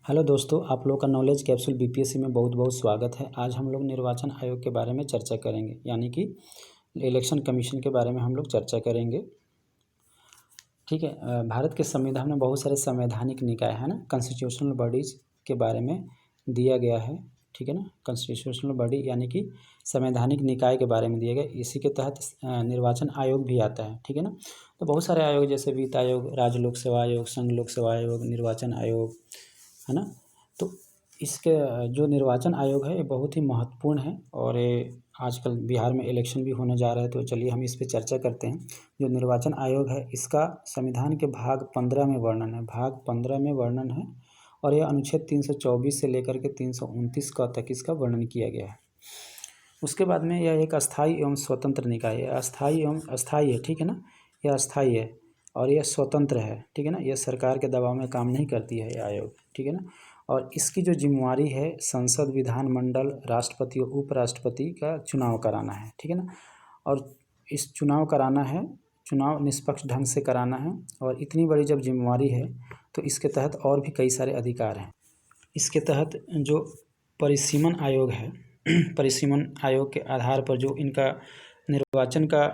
Hello दोस्तों, आप लोग का नॉलेज कैप्सूल बीपीएससी में बहुत बहुत स्वागत है। आज हम लोग निर्वाचन आयोग के बारे में चर्चा करेंगे, यानी कि इलेक्शन कमीशन के बारे में हम लोग चर्चा करेंगे। ठीक है। भारत के संविधान में बहुत सारे संवैधानिक निकाय है ना, कॉन्स्टिट्यूशनल बॉडीज़ के बारे में दिया गया है। ठीक है ना, कॉन्स्टिट्यूशनल बॉडी यानी कि संवैधानिक निकाय के बारे में दिया गया। इसी के तहत निर्वाचन आयोग भी आता है। ठीक है ना, तो बहुत सारे आयोग जैसे वित्त आयोग, राज्य लोक सेवा आयोग, संघ लोक सेवा आयोग, निर्वाचन आयोग है ना। तो इसके जो निर्वाचन आयोग है ये बहुत ही महत्वपूर्ण है और ये आजकल बिहार में इलेक्शन भी होने जा रहा है, तो चलिए हम इस पे चर्चा करते हैं। जो निर्वाचन आयोग है इसका संविधान के भाग 15 में वर्णन है, भाग 15 में वर्णन है और यह अनुच्छेद 324 से लेकर के 329 का तक इसका वर्णन किया गया है। उसके बाद में यह एक अस्थायी एवं स्वतंत्र निकाय है। अस्थायी एवं अस्थायी है, ठीक है ना, यह अस्थायी है और यह स्वतंत्र है। ठीक है ना, यह सरकार के दबाव में काम नहीं करती है यह आयोग। ठीक है ना, और इसकी जो जिम्मेवारी है संसद, विधानमंडल, राष्ट्रपति और उपराष्ट्रपति का चुनाव कराना है। ठीक है ना, और इस चुनाव कराना है, चुनाव निष्पक्ष ढंग से कराना है। और इतनी बड़ी जब जिम्मेवारी है तो इसके तहत और भी कई सारे अधिकार हैं। इसके तहत जो परिसीमन आयोग है, परिसीमन आयोग के आधार पर जो इनका निर्वाचन का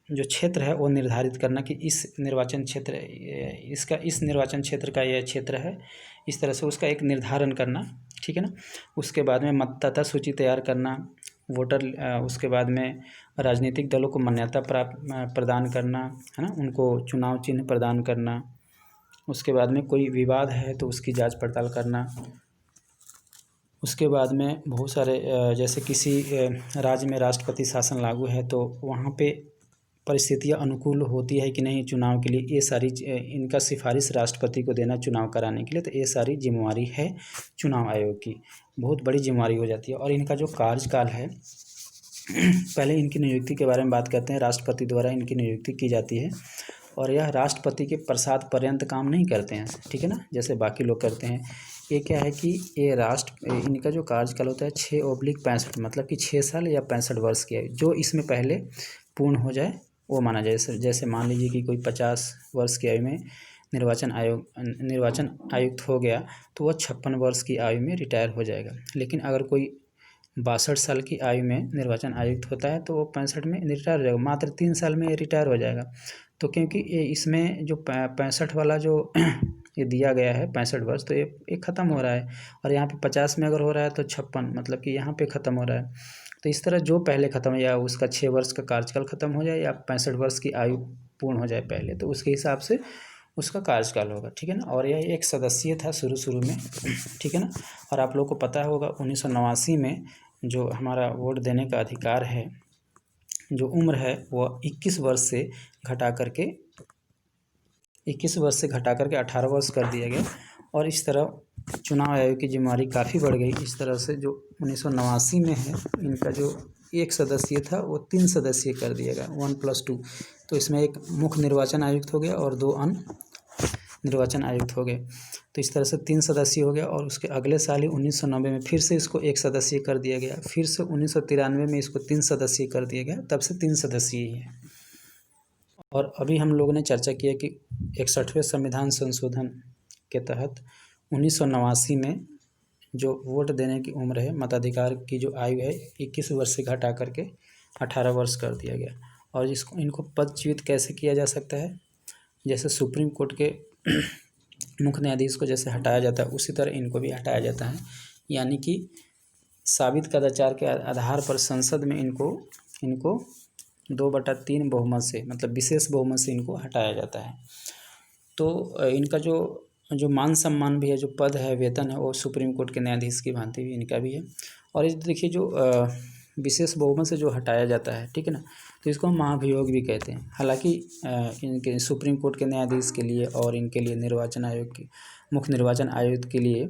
जो क्षेत्र है वो निर्धारित करना कि इस निर्वाचन क्षेत्र इसका इस निर्वाचन क्षेत्र का यह क्षेत्र है, इस तरह से उसका एक निर्धारण करना। ठीक है ना, उसके बाद में मतदाता सूची तैयार करना, वोटर उसके बाद में राजनीतिक दलों को मान्यता प्रदान करना है ना, उनको चुनाव चिन्ह प्रदान करना। उसके बाद में कोई विवाद है तो उसकी जांच पड़ताल करना। उसके बाद में बहुत सारे जैसे किसी राज्य में राष्ट्रपति शासन लागू है तो वहाँ पे परिस्थितियाँ अनुकूल होती है कि नहीं चुनाव के लिए, ये सारी इनका सिफारिश राष्ट्रपति को देना चुनाव कराने के लिए। तो ये सारी जिम्मेवारी है चुनाव आयोग की, बहुत बड़ी जिम्मेवारी हो जाती है। और इनका जो कार्यकाल है, पहले इनकी नियुक्ति के बारे में बात करते हैं। राष्ट्रपति द्वारा इनकी नियुक्ति की जाती है और यह राष्ट्रपति के प्रसाद पर्यंत काम नहीं करते हैं। ठीक है ना, जैसे बाकी लोग करते हैं। ये क्या है कि ये इनका जो कार्यकाल होता है 6/65, मतलब कि 6 साल या 65 वर्ष की आयु, जो इसमें पहले पूर्ण हो जाए वो माना जाए। जैसे मान लीजिए कि कोई 50 वर्ष की आयु में निर्वाचन आयुक्त हो गया तो वह 56 वर्ष की आयु में रिटायर हो जाएगा। लेकिन अगर कोई 62 साल की आयु में निर्वाचन आयुक्त होता है तो वो 65 में रिटायर हो जाएगा, मात्र 3 साल में रिटायर हो जाएगा। तो क्योंकि ये इसमें जो 65 वाला जो ये दिया गया है 65 वर्ष, तो ये ख़त्म हो रहा है। और यहाँ पे 50 में अगर हो रहा है तो 56, मतलब कि यहाँ पे ख़त्म हो रहा है। तो इस तरह जो पहले ख़त्म हो, या उसका 6 वर्ष का कार्यकाल ख़त्म हो जाए या 65 वर्ष की आयु पूर्ण हो जाए पहले, तो उसके हिसाब से उसका कार्यकाल होगा। ठीक है ना, और यह एक सदस्यीय था शुरू में। ठीक है ना, और आप लोग को पता होगा 1989 में जो हमारा वोट देने का अधिकार है, जो उम्र है वो 21 वर्ष से घटा करके 18 वर्ष कर दिया गया। और इस तरह चुनाव आयोग की जिम्मेवारी काफ़ी बढ़ गई। इस तरह से जो 1989 में है, इनका जो 1 सदस्यीय था वो 3 सदस्यीय कर दिया गया, 1+2। तो इसमें एक मुख्य निर्वाचन आयुक्त हो गया और 2 अन्य निर्वाचन आयुक्त हो गए। तो इस तरह से 3 सदस्यीय हो गया। और उसके अगले साल ही 1990 में फिर से इसको 1 सदस्यीय कर दिया गया। फिर से 1993 में इसको 3 सदस्यीय कर दिया गया, तब से 3 सदस्यीय ही है। और अभी हम लोगों ने चर्चा किया कि 61वें संविधान संशोधन के तहत 1989 में जो वोट देने की उम्र है, मताधिकार की जो आयु है, 21 वर्ष से घटा करके 18 वर्ष कर दिया गया। और इनको पदच्युत कैसे किया जा सकता है, जैसे सुप्रीम कोर्ट के मुख्य न्यायाधीश को जैसे हटाया जाता है, उसी तरह इनको भी हटाया जाता है। यानी कि साबित कदाचार के आधार पर संसद में इनको 2/3 बहुमत से, मतलब विशेष बहुमत से इनको हटाया जाता है। तो इनका जो मान सम्मान भी है, जो पद है, वेतन है, वो सुप्रीम कोर्ट के न्यायाधीश की भांति भी इनका भी है। और इस देखिए जो विशेष बहुमत से जो हटाया जाता है, ठीक है ना, तो इसको हम महाभियोग भी कहते हैं। हालांकि इनके सुप्रीम कोर्ट के न्यायाधीश के लिए और इनके लिए निर्वाचन आयोग के मुख्य निर्वाचन आयुक्त के लिए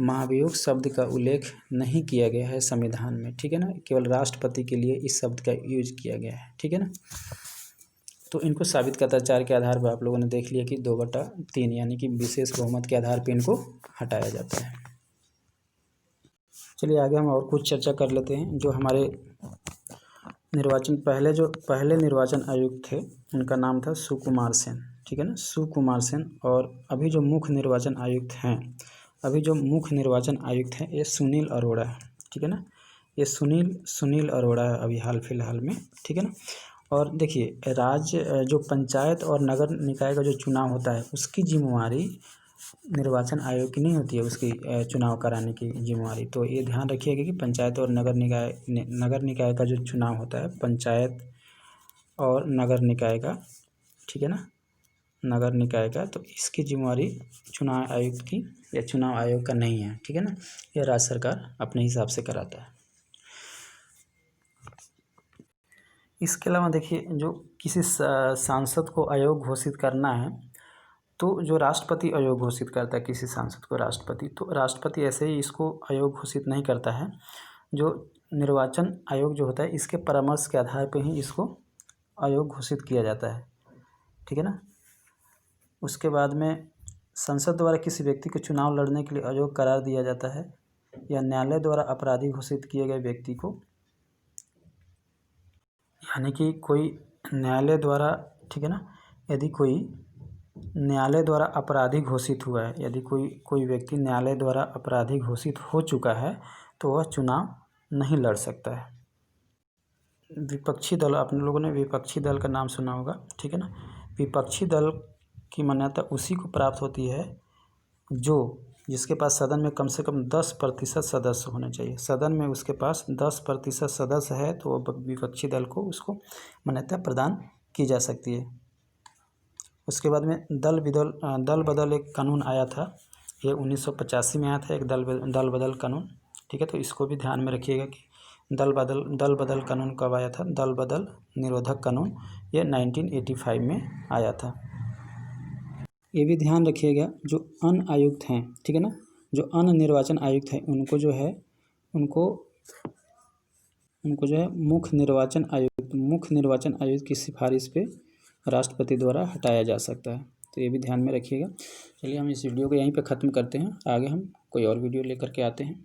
महाभियोग शब्द का उल्लेख नहीं किया गया है संविधान में। ठीक है ना, केवल राष्ट्रपति के लिए इस शब्द का यूज किया गया है। ठीक है ना, तो इनको साबित कदाचार के आधार पर आप लोगों ने देख लिया कि 2/3 यानी कि विशेष बहुमत के आधार पर इनको हटाया जाता है। चलिए आगे हम और कुछ चर्चा कर लेते हैं। जो हमारे पहले निर्वाचन आयुक्त थे उनका नाम था सुकुमार सेन। ठीक है ना, सुकुमार सेन। और अभी जो मुख्य निर्वाचन आयुक्त हैं अभी जो मुख्य निर्वाचन आयुक्त हैं ये सुनील अरोड़ा है, ठीक है ना। ये सुनील अरोड़ा है अभी हाल फिलहाल में, ठीक है ना। और देखिए राज्य जो पंचायत और नगर निकाय का जो चुनाव होता है उसकी जिम्मेवारी निर्वाचन आयोग की नहीं होती है, उसकी चुनाव कराने की जिम्मेवारी। तो ये ध्यान रखिएगा कि पंचायत और नगर निकाय का जो चुनाव होता है, पंचायत और नगर निकाय का, ठीक है ना, नगर निकाय का, तो इसकी जिम्मेवारी चुनाव आयुक्त की या चुनाव आयोग का नहीं है, ठीक है ना। यह राज्य सरकार अपने हिसाब से कराता है। इसके अलावा देखिए जो किसी सांसद को आयोग घोषित करना है तो जो राष्ट्रपति आयोग घोषित करता है किसी सांसद को, राष्ट्रपति, तो राष्ट्रपति ऐसे ही इसको आयोग घोषित नहीं करता है। जो निर्वाचन आयोग जो होता है इसके परामर्श के आधार पर ही इसको आयोग घोषित किया जाता है, ठीक है ना। उसके बाद में संसद द्वारा किसी व्यक्ति को चुनाव लड़ने के लिए अयोग्य करार दिया जाता है या न्यायालय द्वारा अपराधी घोषित किए गए व्यक्ति को, यानी कि कोई न्यायालय द्वारा, ठीक है ना, यदि कोई न्यायालय द्वारा अपराधी घोषित हुआ है, यदि कोई व्यक्ति न्यायालय द्वारा अपराधी घोषित हो चुका है तो वह चुनाव नहीं लड़ सकता है। विपक्षी दल, आप लोगों ने विपक्षी दल का नाम सुना होगा, ठीक है ना। विपक्षी दल की मान्यता उसी को प्राप्त होती है जिसके पास सदन में कम से कम 10% सदस्य होने चाहिए। सदन में उसके पास 10% सदस्य है तो विपक्षी दल को उसको मान्यता प्रदान की जा सकती है। उसके बाद में दल बदल एक कानून आया था, ये 1985 में आया था, एक दल बदल कानून, ठीक है। तो इसको भी ध्यान में रखिएगा कि दल बदल कानून कब आया था। दल बदल निरोधक कानून ये 1985 में आया था। ये भी ध्यान रखिएगा जो अन्य आयुक्त हैं, ठीक है ना, जो अन्य निर्वाचन आयुक्त हैं उनको जो है मुख्य निर्वाचन आयुक्त की सिफारिश पे राष्ट्रपति द्वारा हटाया जा सकता है। तो ये भी ध्यान में रखिएगा। चलिए हम इस वीडियो को यहीं पे ख़त्म करते हैं, आगे हम कोई और वीडियो लेकर के आते हैं।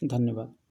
धन्यवाद।